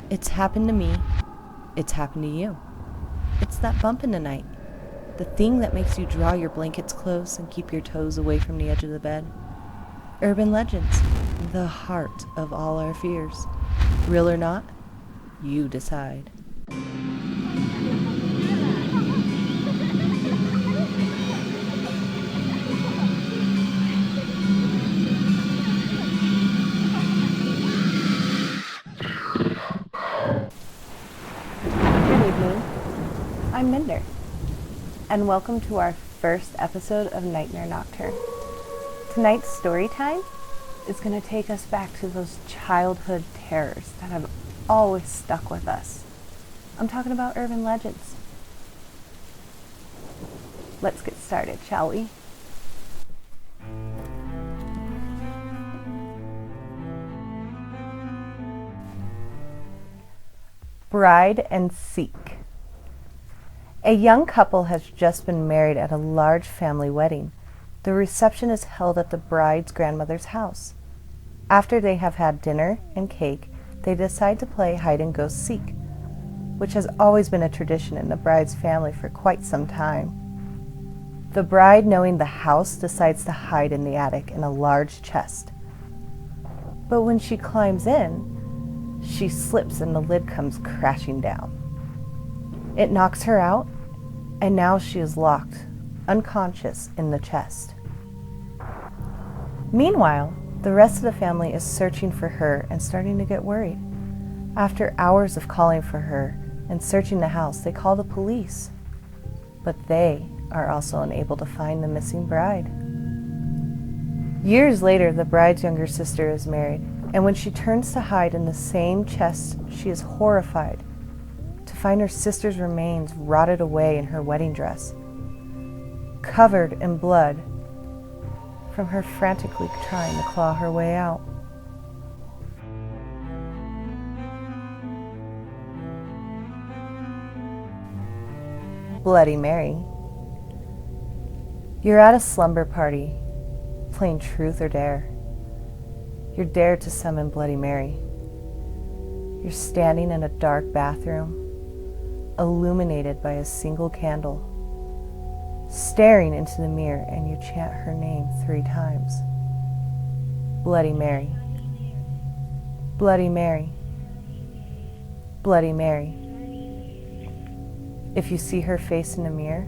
It's happened to me. It's happened to you. It's that bump in the night. The thing that makes you draw your blankets close and keep your toes away from the edge of the bed. Urban legends, the heart of all our fears. Real or not, you decide. Good evening, I'm Minder, and welcome to our first episode of Nightmare Nocturne. Tonight's story time is going to take us back to those childhood terrors that have always stuck with us. I'm talking about urban legends. Let's get started, shall we? Bride and Seek. A young couple has just been married at a large family wedding. The reception is held at the bride's grandmother's house. After they have had dinner and cake, they decide to play hide and go seek, which has always been a tradition in the bride's family for quite some time. The bride, knowing the house, decides to hide in the attic in a large chest. But when she climbs in, she slips and the lid comes crashing down. It knocks her out, and now she is locked, unconscious, in the chest. Meanwhile, the rest of the family is searching for her and starting to get worried. After hours of calling for her and searching the house, they call the police. But they are also unable to find the missing bride. Years later, the bride's younger sister is married, and when she turns to hide in the same chest, she is horrified to find her sister's remains rotted away in her wedding dress, covered in blood from her frantically trying to claw her way out. Bloody Mary. You're at a slumber party, playing truth or dare. You're dared to summon Bloody Mary. You're standing in a dark bathroom, illuminated by a single candle, staring into the mirror, and you chant her name 3 times. Bloody Mary. Bloody Mary. Bloody Mary. If you see her face in the mirror,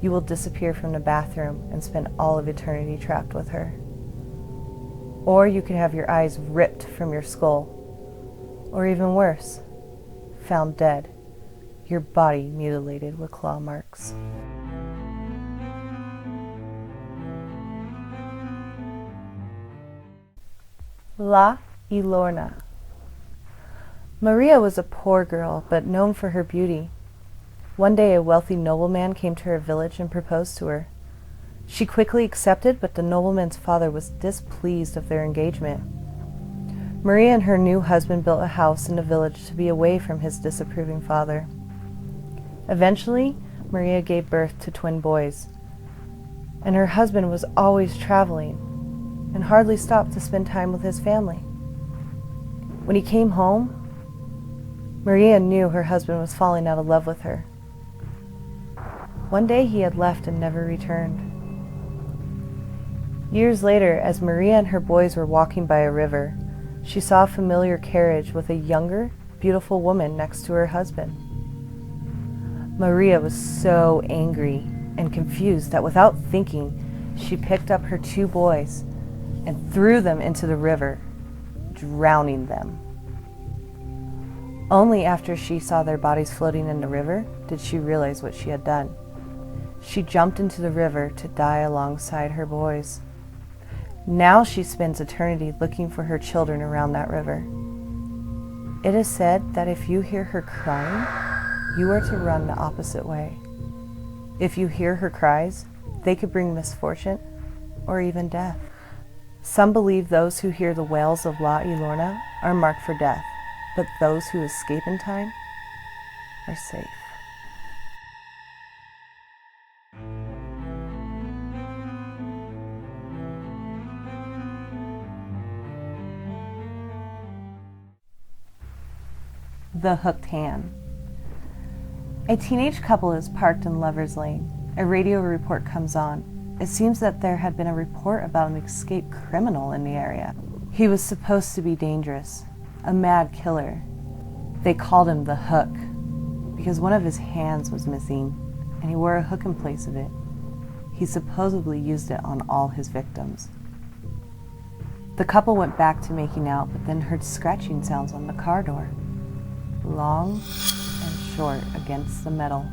you will disappear from the bathroom and spend all of eternity trapped with her. Or you could have your eyes ripped from your skull, or even worse, found dead, your body mutilated with claw marks. La Llorona. Maria was a poor girl, but known for her beauty. One day a wealthy nobleman came to her village and proposed to her. She quickly accepted, but the nobleman's father was displeased of their engagement. Maria and her new husband built a house in the village to be away from his disapproving father. Eventually, Maria gave birth to twin boys, and her husband was always traveling and hardly stopped to spend time with his family. When he came home, Maria knew her husband was falling out of love with her. One day he had left and never returned. Years later, as Maria and her boys were walking by a river, she saw a familiar carriage with a younger, beautiful woman next to her husband. Maria was so angry and confused that without thinking, she picked up her 2 boys and threw them into the river, drowning them. Only after she saw their bodies floating in the river did she realize what she had done. She jumped into the river to die alongside her boys. Now she spends eternity looking for her children around that river. It is said that if you hear her crying, you are to run the opposite way. If you hear her cries, they could bring misfortune or even death. Some believe those who hear the wails of La Llorona are marked for death, but those who escape in time are safe. The Hooked Hand. A teenage couple is parked in Lover's Lane. A radio report comes on. It seems that there had been a report about an escaped criminal in the area. He was supposed to be dangerous, a mad killer. They called him the Hook because one of his hands was missing and he wore a hook in place of it. He supposedly used it on all his victims. The couple went back to making out, but then heard scratching sounds on the car door, long and short against the metal.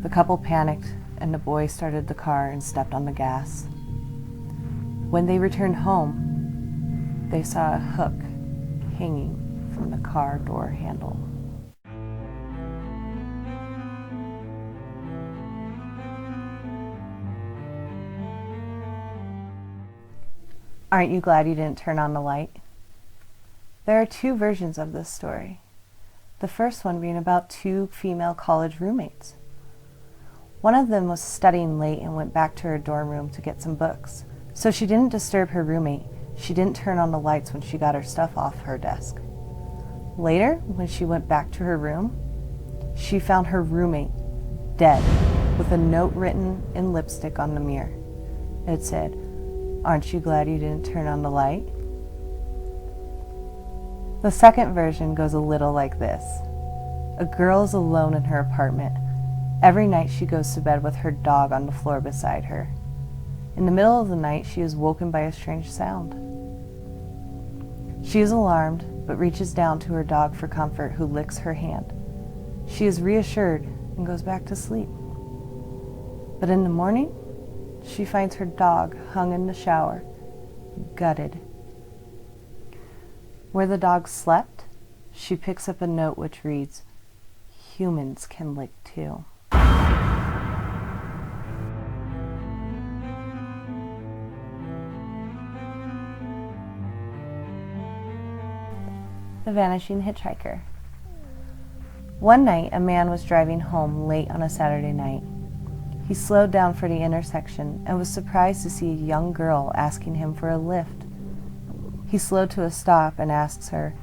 The couple panicked, and the boy started the car and stepped on the gas. When they returned home, they saw a hook hanging from the car door handle. Aren't you glad you didn't turn on the light? There are two versions of this story. The first one being about two female college roommates. One of them was studying late and went back to her dorm room to get some books. So she didn't disturb her roommate. She didn't turn on the lights when she got her stuff off her desk. Later, when she went back to her room, she found her roommate dead with a note written in lipstick on the mirror. It said, "Aren't you glad you didn't turn on the light?" The second version goes a little like this. A girl is alone in her apartment. Every night she goes to bed with her dog on the floor beside her. In the middle of the night, she is woken by a strange sound. She is alarmed, but reaches down to her dog for comfort, who licks her hand. She is reassured and goes back to sleep. But in the morning, she finds her dog hung in the shower, gutted. Where the dog slept, she picks up a note which reads, "Humans can lick too." The Vanishing Hitchhiker. One night, a man was driving home late on a Saturday night. He slowed down for the intersection and was surprised to see a young girl asking him for a lift. He slowed to a stop and asks her,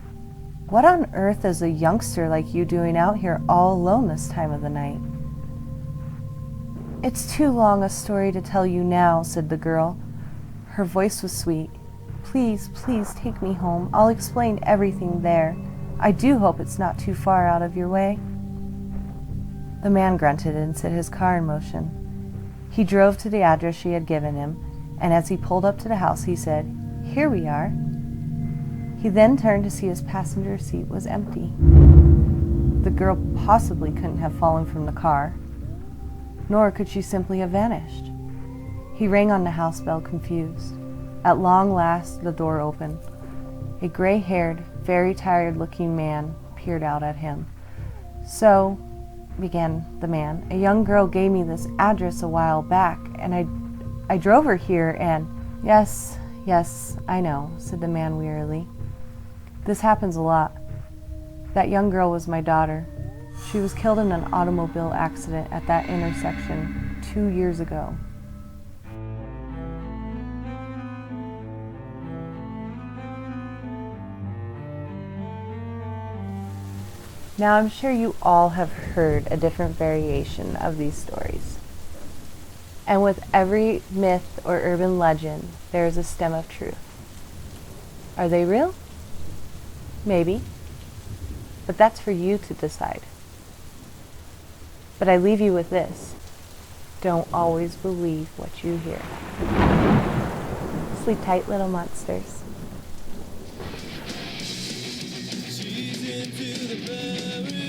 "What on earth is a youngster like you doing out here all alone this time of the night?" "It's too long a story to tell you now," said the girl. Her voice was sweet. "Please, please take me home. I'll explain everything there. I do hope it's not too far out of your way." The man grunted and set his car in motion. He drove to the address she had given him, and as he pulled up to the house, he said, "Here we are." He then turned to see his passenger seat was empty. The girl possibly couldn't have fallen from the car, nor could she simply have vanished. He rang on the house bell, confused. At long last, the door opened. A gray-haired, very tired-looking man peered out at him. "So," began the man, "a young girl gave me this address a while back, and I drove her here and—" Yes, I know," said the man wearily. "This happens a lot. That young girl was my daughter. She was killed in an automobile accident at that intersection 2 years ago." Now, I'm sure you all have heard a different variation of these stories. And with every myth or urban legend, there is a stem of truth. Are they real? Maybe. But that's for you to decide. But I leave you with this. Don't always believe what you hear. Sleep tight, little monsters. She's into the very